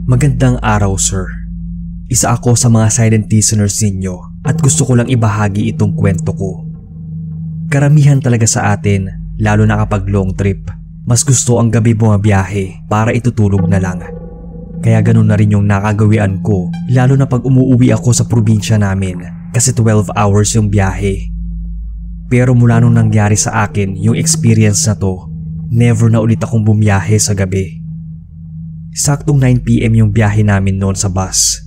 Magandang araw, sir. Isa ako sa mga silent listeners ninyo at gusto ko lang ibahagi itong kwento ko. Karamihan talaga sa atin, lalo na kapag long trip, mas gusto ang gabi bumabiyahe para itutulog na lang. Kaya ganun na rin yung nakagawian ko, lalo na pag umuwi ako sa probinsya namin kasi 12 hours yung biyahe. Pero mula nung nangyari sa akin yung experience na to, never na ulit akong bumiyahe sa gabi. Saktong 9 PM yung biyahe namin noon sa bus.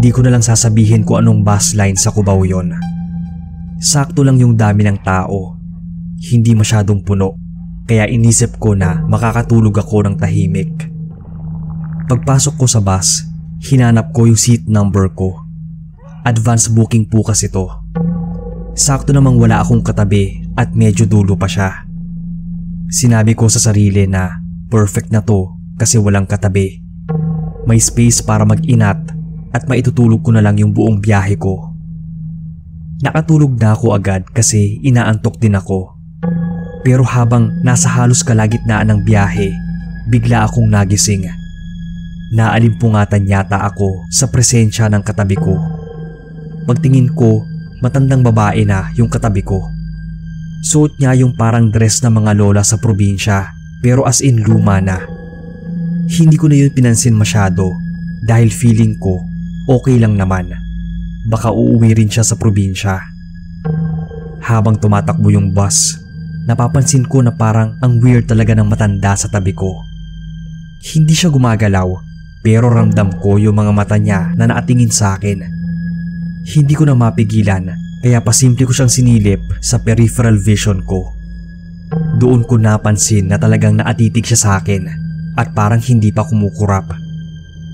Di ko na lang sasabihin kung anong bus line sa Cubao yon. Sakto lang yung dami ng tao. Hindi masyadong puno, kaya inisip ko na makakatulog ako ng tahimik. Pagpasok ko sa bus, hinanap ko yung seat number ko. Advance booking po kasi to. Sakto namang wala akong katabi at medyo dulo pa siya. Sinabi ko sa sarili na perfect na to kasi walang katabi. May space para mag-inat at maitutulog ko na lang yung buong biyahe ko. Nakatulog na ako agad kasi inaantok din ako. Pero habang nasa halos kalagitnaan ng biyahe, bigla akong nagising. Naalimpungatan yata ako sa presensya ng katabi ko. Pagtingin ko, matandang babae na yung katabi ko. Suot niya yung parang dress ng mga lola sa probinsya, pero as in luma na. Hindi ko na yun pinansin masyado dahil feeling ko okay lang naman. Baka uuwi rin siya sa probinsya. Habang tumatakbo yung bus, napapansin ko na parang ang weird talaga ng matanda sa tabi ko. Hindi siya gumagalaw pero ramdam ko yung mga mata niya na nakatingin sa akin. Hindi ko na mapigilan kaya pasimple ko siyang sinilip sa peripheral vision ko. Doon ko napansin na talagang naatitig siya sa akin at parang hindi pa kumukurap.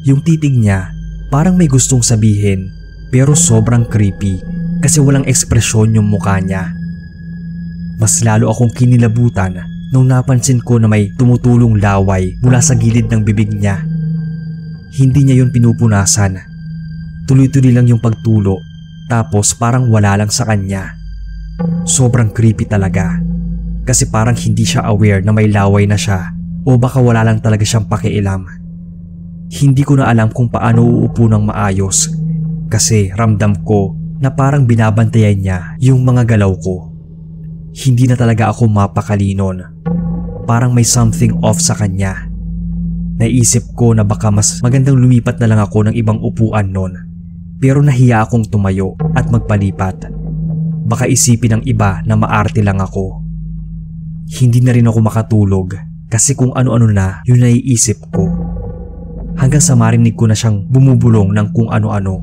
Yung titig niya parang may gustong sabihin pero sobrang creepy kasi walang ekspresyon yung mukha niya. Mas lalo akong kinilabutan nung napansin ko na may tumutulong laway mula sa gilid ng bibig niya. Hindi niya yun pinupunasan. Tuloy-tuloy lang yung pagtulo tapos parang wala lang sa kanya. Sobrang creepy talaga kasi parang hindi siya aware na may laway na siya o baka wala lang talaga siyang pakialam. Hindi ko na alam kung paano uupo ng maayos kasi ramdam ko na parang binabantayan niya yung mga galaw ko. Hindi na talaga ako mapakalinon. Parang may something off sa kanya. Naisip ko na baka mas magandang lumipat na lang ako ng ibang upuan nun. Pero nahiya akong tumayo at magpalipat. Baka isipin ng iba na maarte lang ako. Hindi na rin ako makatulog kasi kung ano-ano na yung naiisip ko. Hanggang sa marinig ko na siyang bumubulong ng kung ano-ano.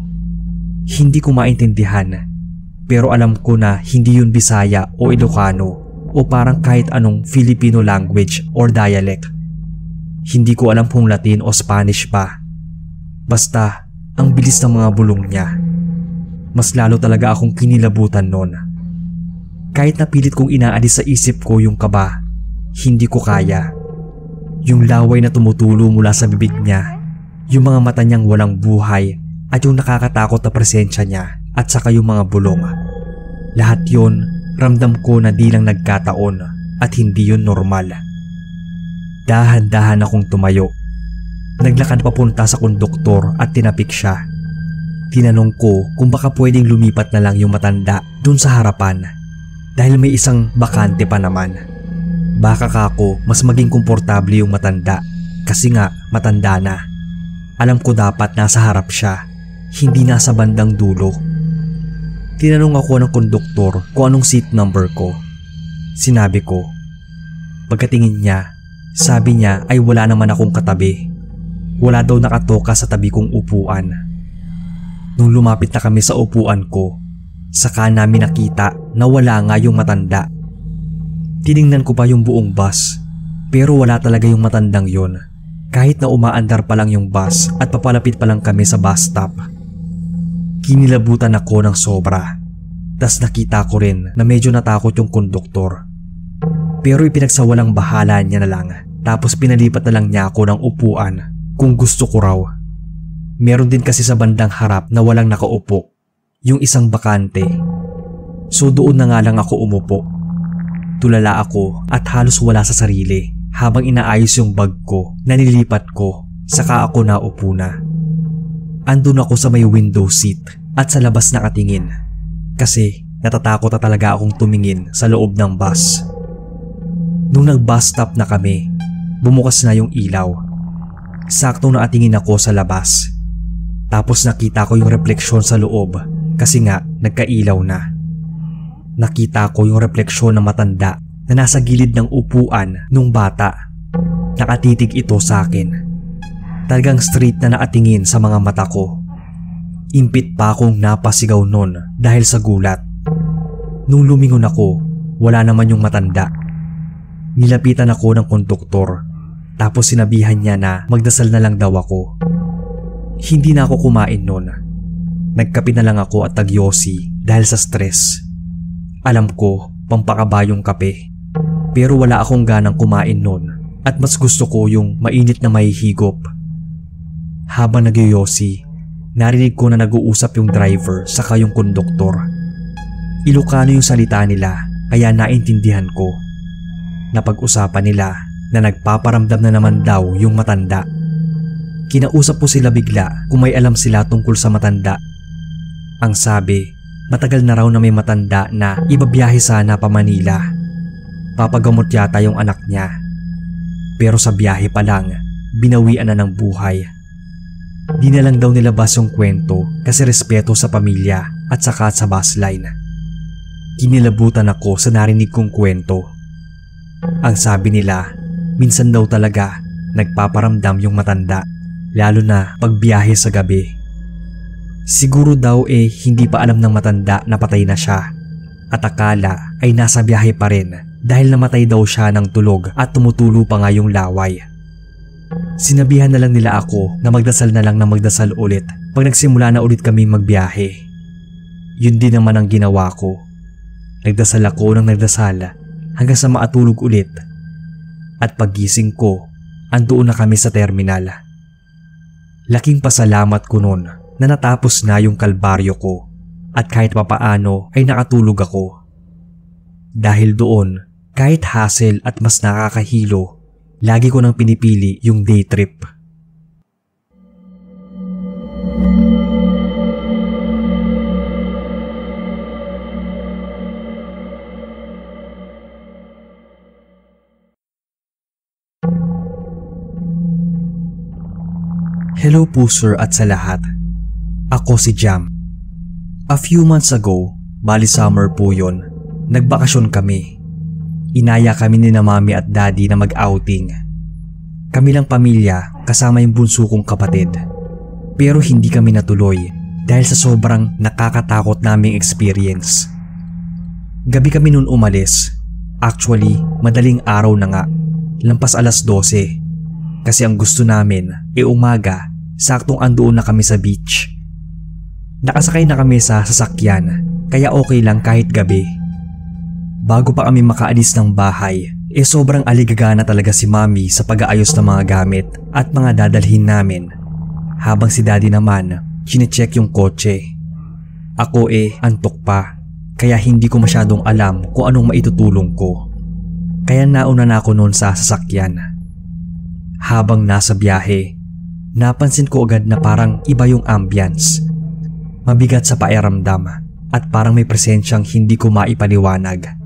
Hindi ko maintindihan. Pero alam ko na hindi yun Bisaya o Ilocano o parang kahit anong Filipino language or dialect. Hindi ko alam kung Latin o Spanish pa. Basta, ang bilis ng mga bulong niya. Mas lalo talaga akong kinilabutan nun. Kahit napilit kong inaalis sa isip ko yung kaba, hindi ko kaya. Yung laway na tumutulo mula sa bibig niya, yung mga mata niyang walang buhay at yung nakakatakot na presensya niya at saka yung mga bulong. Lahat yun, ramdam ko na di lang nagkataon at hindi yun normal. Dahan-dahan akong tumayo. Naglakad papunta sa konduktor at tinapik siya. Tinanong ko kung baka pwedeng lumipat na lang yung matanda dun sa harapan dahil may isang bakante pa naman. Baka kako mas maging komportable yung matanda kasi nga matanda na. Alam ko dapat nasa harap siya, hindi nasa bandang dulo. Tinanong ako ng konduktor kung anong seat number ko. Sinabi ko. Pagkatingin niya, sabi niya ay wala naman akong katabi. Wala daw nakatoka sa tabi kong upuan. Nung lumapit na kami sa upuan ko, saka namin nakita na wala nga yung matanda. Tiningnan ko pa yung buong bus, pero wala talaga yung matandang yon. Kahit na umaandar pa lang yung bus at papalapit pa lang kami sa bus stop. Kinilabutan ako ng sobra. Tas nakita ko rin na medyo natakot yung konduktor. Pero ipinagsawalang bahala niya na lang. Tapos pinalipat na lang niya ako ng upuan kung gusto ko raw. Meron din kasi sa bandang harap na walang nakaupo, yung isang bakante. So doon na nga lang ako umupo. Tulala ako at halos wala sa sarili habang inaayos yung bag ko na nilipat ko Saka ako naupo na. Andun ako sa may window seat at sa labas nakatingin kasi natatakot na talaga akong tumingin sa loob ng bus. Nung nag-bus stop na kami, bumukas na yung ilaw. Saktong nakatingin ako sa labas. Tapos nakita ko yung refleksyon sa loob kasi nga nagkailaw na. Nakita ko yung refleksyon ng matanda na nasa gilid ng upuan nung bata. Nakatitig ito sa akin. Talagang straight na nakatingin sa mga mata ko. Impit pa akong napasigaw nun dahil sa gulat. Nung lumingon ako, wala naman yung matanda. Nilapitan ako ng konduktor tapos sinabihan niya na magdasal na lang daw ako. Hindi na ako kumain nun. Nagkape na lang ako at tagyosi dahil sa stress. Alam ko, pampakaba yung kape. Pero wala akong ganang kumain nun at mas gusto ko yung mainit na mahihigop. Habang nagyoyosi, narinig ko na nag-uusap yung driver saka yung konduktor. Ilocano yung salita nila kaya naintindihan ko. Napag-usapan nila na nagpaparamdam na naman daw yung matanda. Kinausap ko sila bigla kung may alam sila tungkol sa matanda. Ang sabi, matagal na raw na may matanda na ibabiyahe sana pa Manila. Papagamot yata yung anak niya. Pero sa biyahe pa lang, binawian na ng buhay. Di na lang daw nilabas yung kwento kasi respeto sa pamilya at saka sa bus line. Kinilabutan ako sa narinig kong kwento. Ang sabi nila, minsan daw talaga nagpaparamdam yung matanda, lalo na pagbiyahe sa gabi. Siguro daw hindi pa alam ng matanda na patay na siya at akala ay nasa biyahe pa rin dahil namatay daw siya ng tulog at tumutulo pa nga yung laway. Sinabihan na lang nila ako na magdasal na lang na magdasal ulit pag nagsimula na ulit kaming magbiyahe. Yun din naman ang ginawa ko. Nagdasal ako ng nagdasal hanggang sa maatulog ulit. At paggising ko, andoon na kami sa terminal. Laking pasalamat ko noon na natapos na yung kalbaryo ko at kahit papaano ay nakatulog ako. Dahil doon, kahit hassle at mas nakakahilo, lagi ko nang pinipili yung day trip. Hello po sir at sa lahat. Ako si Jam. A few months ago, bali summer po yun, nagbakasyon kami. Inaya kami ni na mami at daddy na mag-outing. Kami lang pamilya kasama yung bunso kong kapatid. Pero hindi kami natuloy dahil sa sobrang nakakatakot naming experience. Gabi kami nun umalis. Actually, madaling araw na nga. Lampas 12:00. Kasi ang gusto namin umaga, saktong andoon na kami sa beach. Nakasakay na kami sa sasakyan, kaya okay lang kahit gabi. Bago pa kami makaalis ng bahay, sobrang aligaga na talaga si mami sa pag-aayos ng mga gamit at mga dadalhin namin. Habang si daddy naman, chinecheck yung kotse. Ako antok pa, kaya hindi ko masyadong alam kung anong maitutulong ko. Kaya nauna na ako noon sa sasakyan. Habang nasa biyahe, napansin ko agad na parang iba yung ambience. Mabigat sa pakiramdam at parang may presensyang hindi ko maipaliwanag.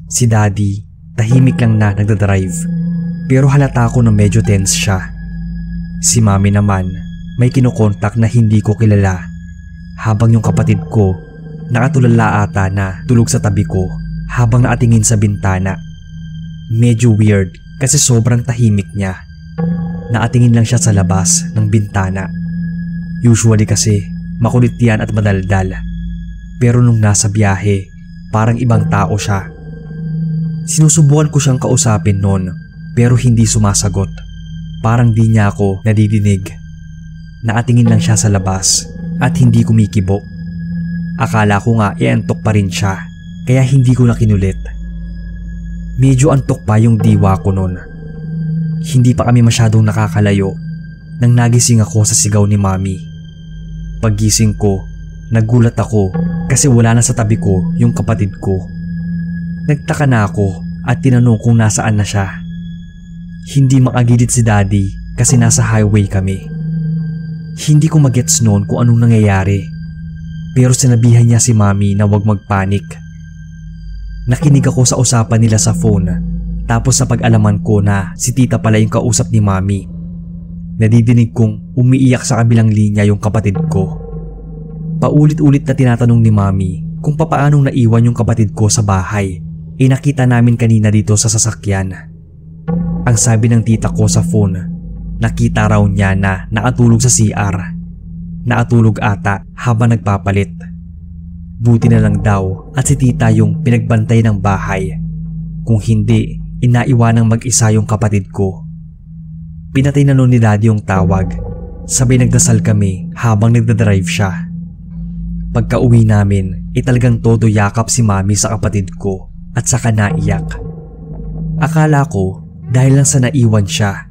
Si daddy, tahimik lang na nagdadrive, pero halata ko na medyo tense siya. Si mami naman, may kinokontak na hindi ko kilala, habang yung kapatid ko, nakatulala ata na tulog sa tabi ko habang nakatingin sa bintana. Medyo weird kasi sobrang tahimik niya. Nakatingin lang siya sa labas ng bintana. Usually kasi makulit yan at madaldal, pero nung nasa biyahe, parang ibang tao siya. Sinusubukan ko siyang kausapin noon pero hindi sumasagot. Parang di niya ako nadidinig. Nakatingin lang siya sa labas at hindi kumikibo. Akala ko nga antok pa rin siya kaya hindi ko na kinulit. Medyo antok pa yung diwa ko noon. Hindi pa kami masyadong nakakalayo nang nagising ako sa sigaw ni mami. Paggising ko, nagulat ako kasi wala na sa tabi ko yung kapatid ko. Nagtaka na ako at tinanong kung nasaan na siya. Hindi makagilid si daddy kasi nasa highway kami. Hindi ko magets noon kung anong nangyayari, pero sinabihan niya si Mami na huwag magpanik. Nakinig ako sa usapan nila sa phone, tapos sa pag-alaman ko na si tita pala yung kausap ni Mami, nadidinig kong umiiyak sa kabilang linya yung kapatid ko. Paulit-ulit na tinatanong ni Mami kung papaanong naiwan yung kapatid ko sa bahay. Nakita namin kanina dito sa sasakyan. Ang sabi ng tita ko sa phone, nakita raw niya na nakatulog sa CR. Nakatulog ata habang nagpapalit. Buti na lang daw at si tita yung pinagbantay ng bahay. Kung hindi, inaiwanang mag-isa yung kapatid ko. Pinatay na noon ni Daddy yung tawag. Sabay nagdasal kami habang nagdadrive siya. Pagka uwi namin, talagang todo yakap si Mami sa kapatid ko at saka naiyak. Akala ko dahil lang sa naiwan siya,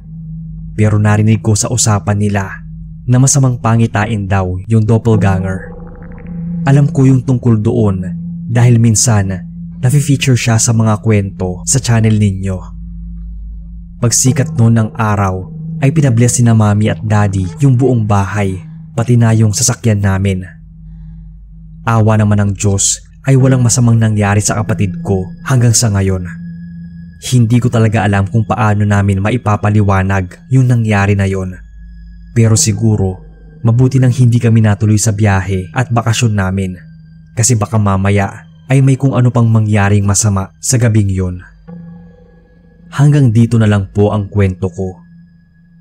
pero narinig ko sa usapan nila na masamang pangitain daw yung doppelganger. Alam ko yung tungkol doon dahil minsan nafe-feature siya sa mga kwento sa channel ninyo. Pagsikat noon ng araw ay pinabless ni na Mami at Daddy yung buong bahay, pati na yung sasakyan namin. Awa naman ng Diyos ay walang masamang nangyari sa kapatid ko hanggang sa ngayon. Hindi ko talaga alam kung paano namin maipapaliwanag yung nangyari na yon. Pero siguro, mabuti nang hindi kami natuloy sa biyahe at bakasyon namin. Kasi baka mamaya ay may kung ano pang mangyaring masama sa gabing yon. Hanggang dito na lang po ang kwento ko.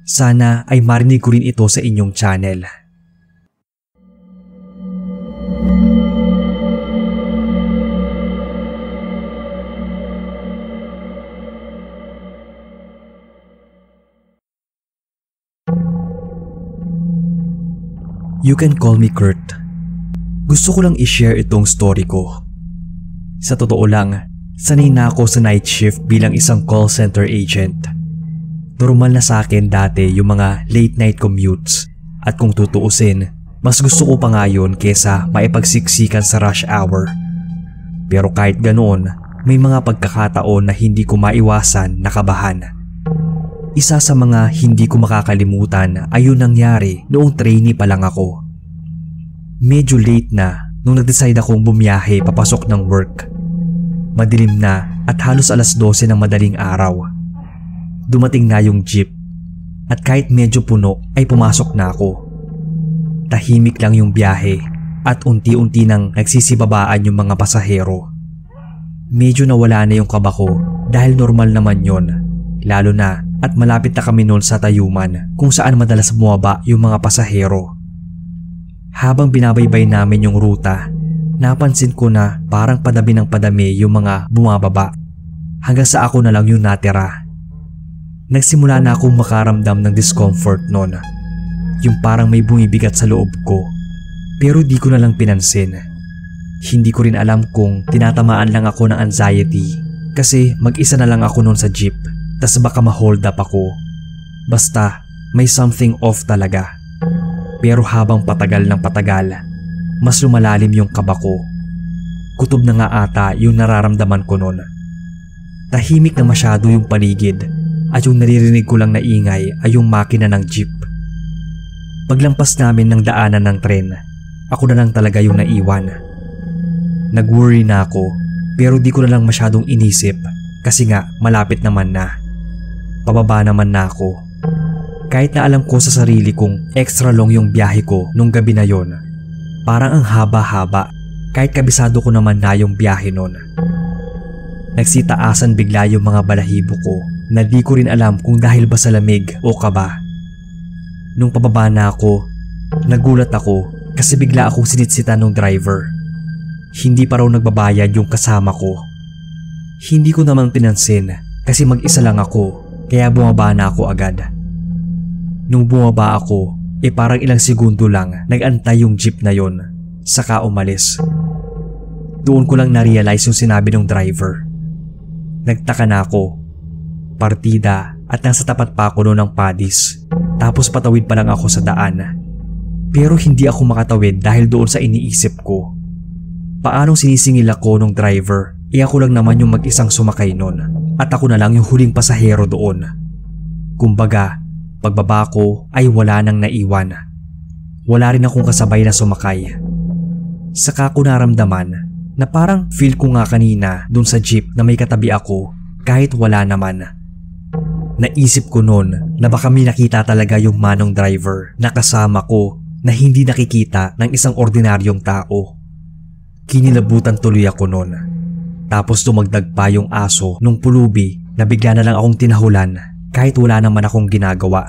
Sana ay marinig ko rin ito sa inyong channel. You can call me Kurt. Gusto ko lang i-share itong story ko. Sa totoo lang, sanay na ako sa night shift bilang isang call center agent. Normal na sa akin dati yung mga late night commutes at kung tutuusin, mas gusto ko pa nga yun kesa maipagsiksikan sa rush hour. Pero kahit ganoon, may mga pagkakataon na hindi ko maiwasan nakabahan. Isa sa mga hindi ko makakalimutan ay yung nangyari noong trainee pa lang ako. Medyo late na nung nag-decide akong bumiyahe papasok ng work. Madilim na at halos 12:00 ng madaling araw. Dumating na yung jeep at kahit medyo puno ay pumasok na ako. Tahimik lang yung biyahe at unti-unti nang nagsisibabaan yung mga pasahero. Medyo nawala na yung kaba ko dahil normal naman yon, lalo na at malapit na kami noon sa Tayuman kung saan madalas bumaba yung mga pasahero. Habang binabaybay namin yung ruta, napansin ko na parang padami ng padami yung mga bumababa hanggang sa ako na lang yung natira. Nagsimula na akong makaramdam ng discomfort noon, yung parang may bumibigat sa loob ko, pero di ko na lang pinansin. Hindi ko rin alam kung tinatamaan lang ako ng anxiety kasi mag-isa na lang ako noon sa jeep. Tas baka ma-hold up ako. Basta may something off talaga. Pero habang patagal ng patagal, mas lumalalim yung kaba ko. Kutob na nga ata yung nararamdaman ko noon. Tahimik na masyado yung paligid at yung naririnig ko lang na ingay ay yung makina ng jeep. Paglampas namin ng daanan ng tren, ako na lang talaga yung naiwan. Nag-worry na ako pero di ko na lang masyadong inisip kasi nga malapit naman na. Pababa naman na ako. Kahit na alam ko sa sarili kong extra long yung biyahe ko nung gabi na yon. Parang ang haba-haba kahit kabisado ko naman na yung biyahe nun. Nagsitaasan bigla yung mga balahibo ko na di ko rin alam kung dahil ba sa lamig o kaba. Nung pababa na ako, nagulat ako kasi bigla akong sinitsitan ng driver. Hindi pa raw nagbabayad yung kasama ko. Hindi ko naman pinansin kasi mag-isa lang ako. Kaya bumaba na ako agad. Nung bumaba ako, parang ilang segundo lang nag-antay yung jeep na yon, saka umalis. Doon ko lang na-realize yung sinabi ng driver. Nagtaka na ako. Partida at nasa tapat pa ako noon ng Padis. Tapos patawid pa lang ako sa daan. Pero hindi ako makatawid dahil doon sa iniisip ko. Paanong sinisingil ako ng driver? Ako lang naman yung mag-isang sumakay nun at ako na lang yung huling pasahero doon. Kumbaga, Pagbaba ko ay wala nang naiwan. Wala rin akong kasabay na sumakay. Saka ko naramdaman na parang feel ko nga kanina dun sa jeep na may katabi ako kahit wala naman. Naisip ko noon na baka may nakita talaga yung manong driver na kasama ko na hindi nakikita ng isang ordinaryong tao. Kinilabutan tuloy ako noon. Tapos dumagdag pa yung aso nung pulubi na bigla na lang akong tinahulan kahit wala naman akong ginagawa.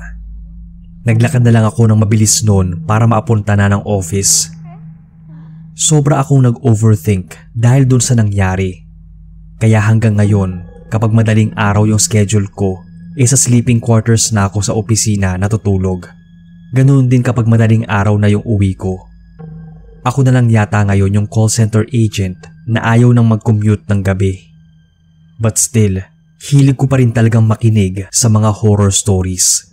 Naglakad na lang ako ng mabilis noon para maapunta na ng office. Sobra akong nag-overthink dahil dun sa nangyari. Kaya hanggang ngayon, kapag madaling araw yung schedule ko, sa sleeping quarters na ako sa opisina natutulog. Ganoon din kapag madaling araw na yung uwi ko. Ako na lang yata ngayon yung call center agent na ayaw nang mag-commute ng gabi. But still, hilig ko pa rin talagang makinig sa mga horror stories.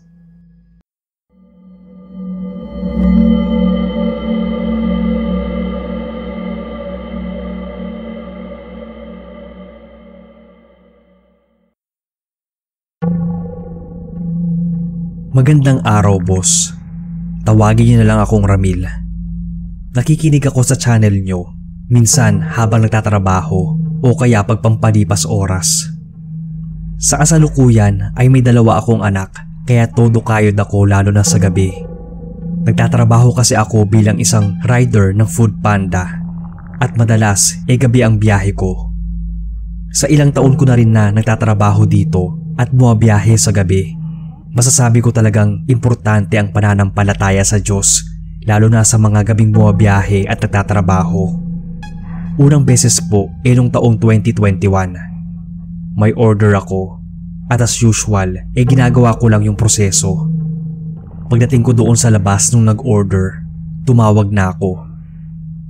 Magandang araw, boss. Tawagin niyo na lang akong Ramil. Nakikinig ako sa channel niyo, minsan habang nagtatrabaho o kaya pagpampalipas oras. Sa kasalukuyan ay may 2 akong anak kaya todo kayod ako lalo na sa gabi. Nagtatrabaho kasi ako bilang isang rider ng Food Panda at madalas gabi ang biyahe ko. Sa ilang taon ko na rin na nagtatrabaho dito at bumabiyahe sa gabi. Masasabi ko talagang importante ang pananampalataya sa Diyos, lalo na sa mga gabing bumabiyahe at nagtatrabaho. Unang beses po nung taong 2021. May order ako at as usual ginagawa ko lang yung proseso. Pagdating ko doon sa labas nung nag-order, tumawag na ako.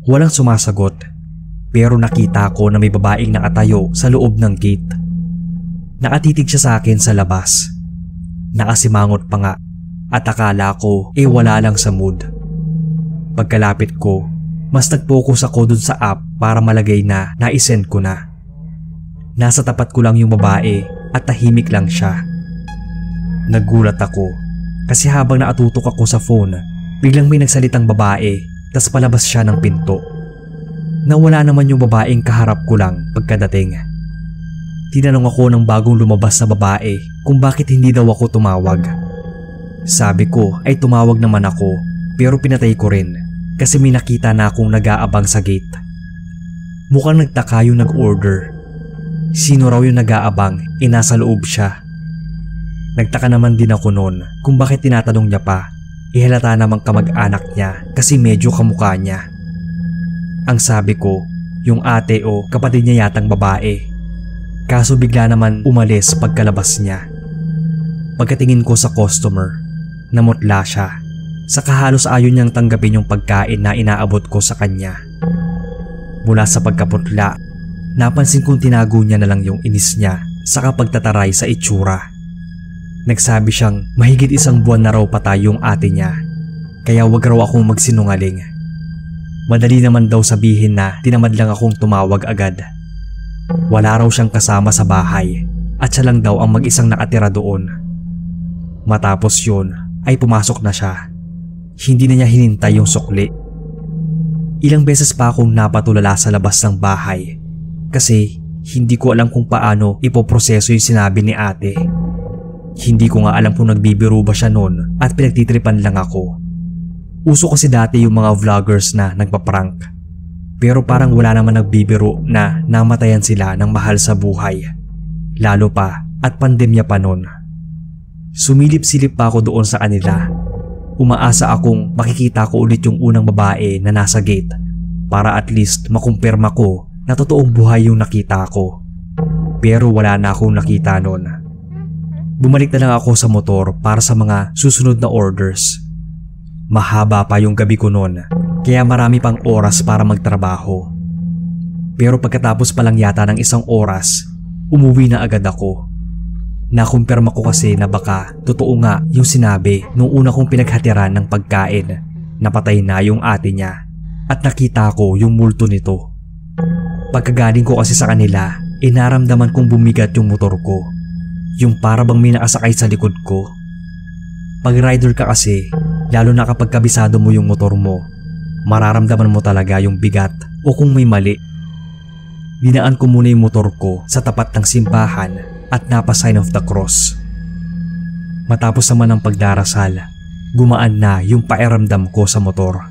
Walang sumasagot pero nakita ko na may babaeng nakatayo sa loob ng gate. Nakatitig siya sa akin sa labas. Nakasimangot pa nga at akala ko wala lang sa mood. Pagkalapit ko, mas nag-focus ako dun sa app para malagay na naisend ko na. Nasa tapat ko lang yung babae at tahimik lang siya. Nagulat ako kasi habang nakatutok ako sa phone, biglang may nagsalitang babae tas palabas siya ng pinto. Nawala naman yung babaeng kaharap ko lang pagkadating. Tinanong ako ng bagong lumabas na babae kung bakit hindi daw ako tumawag. Sabi ko ay tumawag naman ako pero pinatay ko rin kasi may nakita na akong nag-aabang sa gate. Mukhang nagtaka yung nag-order. Sino raw yung nag-aabang? Nasa loob siya. Nagtaka naman din ako noon kung bakit tinatanong niya pa. Halata namang kamag-anak niya kasi medyo kamukha niya. Ang sabi ko, yung ate o kapatid niya yatang babae. Kaso bigla naman umalis pagkalabas niya. Pagkatingin ko sa customer, namutla siya. Saka halos ayaw niyang tanggapin yung pagkain na inaabot ko sa kanya. Mula sa pagkaputla, napansin kong tinago niya na lang yung inis niya saka pagtataray sa itsura. Nagsabi siyang mahigit 1 buwan na raw patay yung ate niya, kaya wag raw akong magsinungaling. Madali naman daw sabihin na tinamad lang akong tumawag agad. Wala raw siyang kasama sa bahay at siya lang daw ang mag-isang nakatira doon. Matapos yun ay pumasok na siya. Hindi na niya hinintay yung sukli. Ilang beses pa akong napatulala sa labas ng bahay kasi hindi ko alam kung paano ipoproseso yung sinabi ni ate. Hindi ko nga alam kung nagbibiro ba siya noon at pinagtitripan lang ako. Uso kasi dati yung mga vloggers na nagpaprank. Pero parang wala naman nagbibiro na namatayan sila ng mahal sa buhay. Lalo pa at pandemya pa noon. Sumilip-silip pa ako doon sa kanila. Umaasa akong makikita ko ulit yung unang babae na nasa gate para at least makumpirma ko na totoong buhay yung nakita ko. Pero wala na akong nakita noon. Bumalik na lang ako sa motor para sa mga susunod na orders. Mahaba pa yung gabi ko noon kaya marami pang oras para magtrabaho. Pero pagkatapos pa lang yata ng 1 oras, umuwi na agad ako. Nakumpirma ko kasi na baka totoo nga yung sinabi nung una kong pinaghatiran ng pagkain. Napatay na yung ate niya at nakita ko yung multo nito. Pagkagaling ko kasi sa kanila, naramdaman kong bumigat yung motor ko. Yung para bang may nakasakay sa likod ko. Pag rider ka kasi, lalo na kapag kabisado mo yung motor mo, mararamdaman mo talaga yung bigat o kung may mali. Dinaan ko muna yung motor ko sa tapat ng simbahan at napa-sign of the cross. Matapos naman ang pagdarasal, gumaan na yung pakiramdam ko sa motor.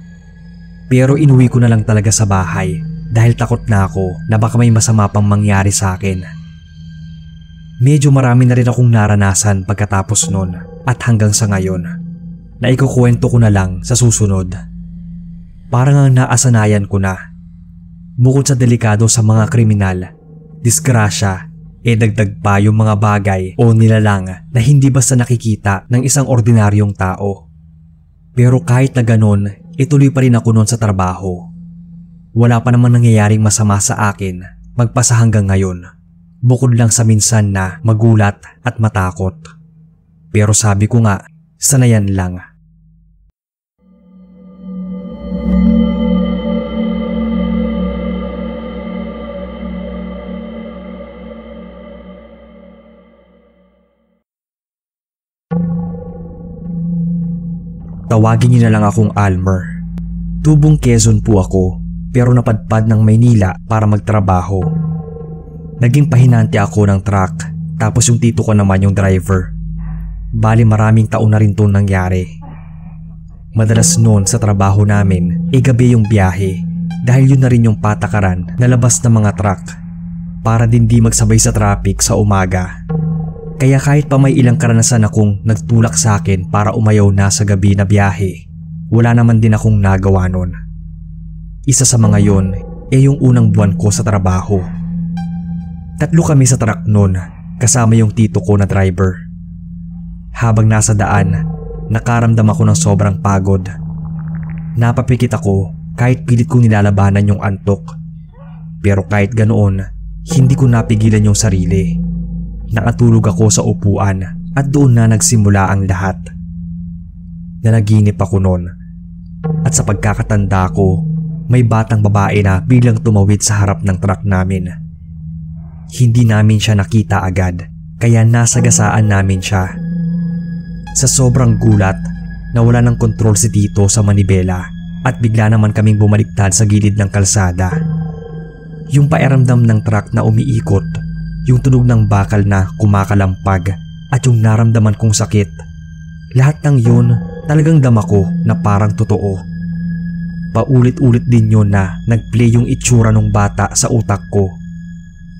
Pero inuwi ko na lang talaga sa bahay dahil takot na ako na baka may masama pang mangyari sa akin. Medyo marami na rin akong naranasan pagkatapos nun at hanggang sa ngayon na ikukwento ko na lang sa susunod. Parang ang naasanayan ko na. Bukod sa delikado sa mga kriminal, disgrasya, dagdag pa yung mga bagay o nilalang na hindi basta nakikita ng isang ordinaryong tao. Pero kahit na ganun, ituloy pa rin ako noon sa trabaho. Wala pa namang nangyayaring masama sa akin magpasa hanggang ngayon. Bukod lang sa minsan na magulat at matakot. Pero sabi ko nga, sanayan lang. Tawagin niyo na lang akong Almer. Tubong Quezon po ako pero napadpad ng Maynila para magtrabaho. Naging pahinante ako ng truck tapos yung tito ko naman yung driver. Bali maraming taon na rin to nangyari. Madalas noon sa trabaho namin gabi yung biyahe dahil yun na rin yung patakaran na labas ng mga truck para din di magsabay sa traffic sa umaga. Kaya kahit pa may ilang karanasan akong nagtulak sa akin para umayaw na sa gabi na biyahe, wala naman din akong nagawa nun. Isa sa mga yon yung unang buwan ko sa trabaho. 3 kami sa truck nun kasama yung tito ko na driver. Habang nasa daan, nakaramdam ako ng sobrang pagod. Napapikit ako kahit pilit kong nilalabanan yung antok. Pero kahit ganoon, hindi ko napigilan yung sarili. Nakatulog ako sa upuan at doon na nagsimula ang lahat. Nanaginip ako noon at sa pagkakatanda ko, may batang babae na biglang tumawid sa harap ng truck namin. Hindi namin siya nakita agad kaya nasagasaan namin siya. Sa sobrang gulat, nawala ng kontrol si Tito sa manibela at bigla naman kaming bumaliktad sa gilid ng kalsada. Yung pakiramdam ng truck na umiikot, yung tunog ng bakal na kumakalampag at yung naramdaman kong sakit. Lahat ng yun talagang dama ko na parang totoo. Paulit-ulit din yun na nagplay yung itsura ng bata sa utak ko.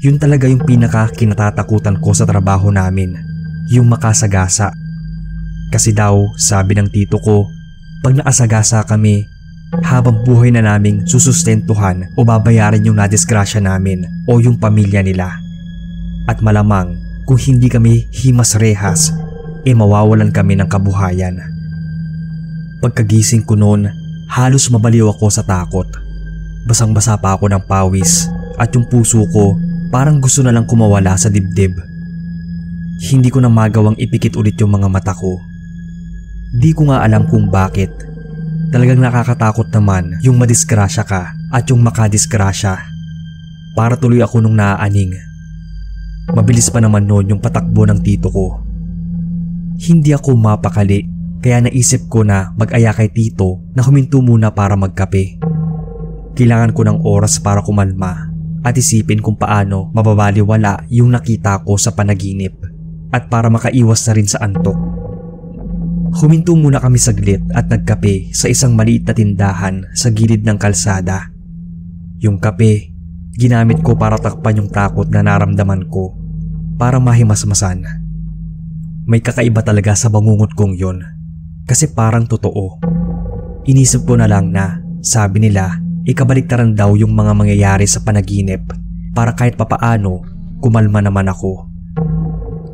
Yun talaga yung pinaka kinatatakutan ko sa trabaho namin, yung makasagasa. Kasi daw sabi ng tito ko, pag nakasagasa kami, habang buhay na naming susustentuhan o babayaran yung nadisgrasya namin o yung pamilya nila. At malamang kung hindi kami himas rehas, mawawalan kami ng kabuhayan. Pagkagising ko noon, halos mabaliw ako sa takot. Basang-basa pa ako ng pawis at yung puso ko parang gusto na lang kumawala sa dibdib. Hindi ko na magawang ipikit ulit yung mga mata ko. Di ko nga alam kung bakit. Talagang nakakatakot naman yung madisgrasya ka at yung makadisgrasya. Para tuloy ako nung naaaning. Mabilis pa naman noon yung patakbo ng tito ko. Hindi ako mapakali kaya naisip ko na mag-aya kay tito na huminto muna para magkape. Kailangan ko ng oras para kumalma at isipin kung paano mababaliwala yung nakita ko sa panaginip at para makaiwas na rin sa antok. Huminto muna kami saglit at nagkape sa isang maliit na tindahan sa gilid ng kalsada. Yung kape, ginamit ko para takpan yung takot na naramdaman ko para mahimasmasan. May kakaiba talaga sa bangungot kong yun kasi parang totoo. Inisip ko na lang na sabi nila ikabaliktaran daw yung mga mangyayari sa panaginip para kahit papaano kumalma naman ako.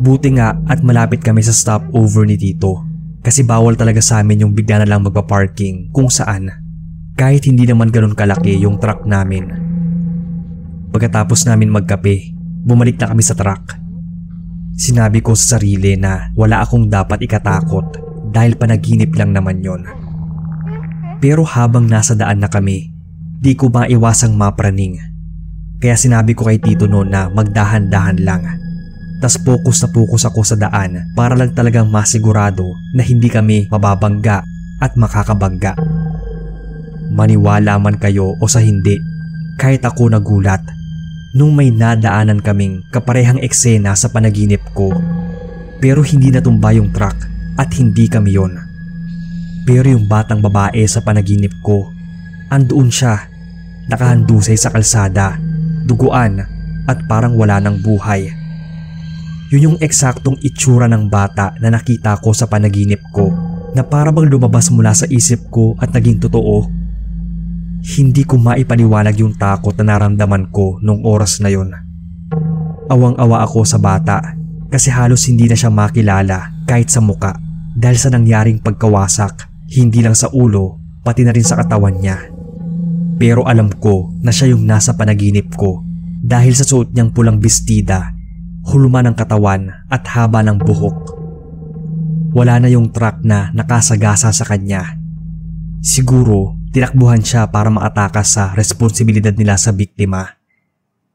Buti nga at malapit kami sa stopover ni Tito kasi bawal talaga sa amin yung bigla na lang magpa-parking kung saan kahit hindi naman ganun kalaki yung truck namin. Pagkatapos namin magkape, bumalik na kami sa truck. Sinabi ko sa sarili na wala akong dapat ikatakot dahil panaginip lang naman yon. Pero habang nasa daan na kami, di ko maiwasang mapraning. Kaya sinabi ko kay Tito noon na magdahan-dahan lang. Tas focus na focus ako sa daan para lang talagang masigurado na hindi kami mababangga at makakabangga. Maniwala man kayo o sa hindi, kahit ako nagulat nung may nadaanan kaming kaparehang eksena sa panaginip ko. Pero hindi natumba yung truck at hindi kami yon. Pero yung batang babae sa panaginip ko, andoon siya, nakahandusay sa kalsada, duguan at parang wala ng buhay. Yun yung eksaktong itsura ng bata na nakita ko sa panaginip ko, na para bang lumabas mula sa isip ko at naging totoo. Hindi ko maipaliwanag yung takot na naramdaman ko nung oras na yun. Awang-awa ako sa bata kasi halos hindi na siya makilala kahit sa muka dahil sa nangyaring pagkawasak, hindi lang sa ulo pati na rin sa katawan niya. Pero alam ko na siya yung nasa panaginip ko dahil sa suot niyang pulang bestida, hulma ng katawan at haba ng buhok. Wala na yung truck na nakasagasa sa kanya. Siguro tinakbuhan siya para makatakas sa responsibilidad nila sa biktima.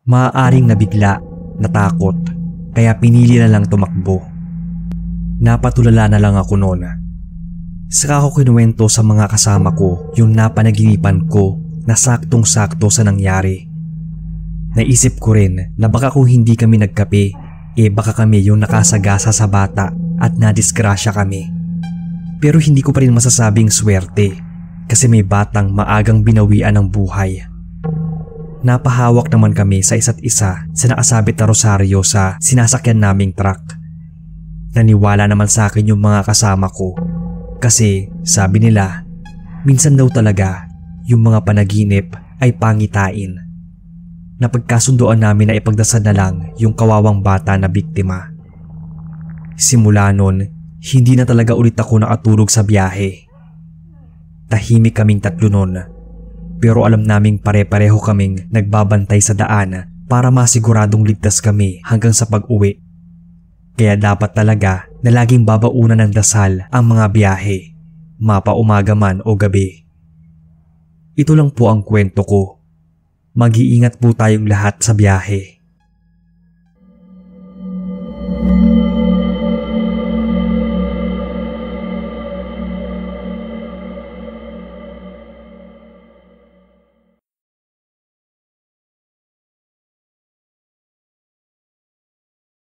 Maaaring nabigla, natakot, kaya pinili na lang tumakbo. Napatulala na lang ako noon. Saka ko kinuwento sa mga kasama ko yung napanaginipan ko na saktong-sakto sa nangyari. Naisip ko rin na baka kung hindi kami nagkape, baka kami yung nakasagasa sa bata at nadisgrasya kami. Pero hindi ko pa rin masasabing swerte kasi may batang maagang binawian ng buhay. Napahawak naman kami sa isa't isa sa nakasabit na rosaryo sa sinasakyan naming truck. Naniwala naman sa akin yung mga kasama ko kasi sabi nila, minsan daw talaga yung mga panaginip ay pangitain. Napagkasundoan namin na ipagdasal na lang yung kawawang bata na biktima. Simula nun, hindi na talaga ulit ako nakatulog sa biyahe. Tahimik kaming tatlo nun, pero alam naming pare-pareho kaming nagbabantay sa daan para masiguradong ligtas kami hanggang sa pag-uwi. Kaya dapat talaga na laging babaunan ng dasal ang mga biyahe, mapaumaga man o gabi. Ito lang po ang kwento ko. Mag-iingat po tayong lahat sa biyahe.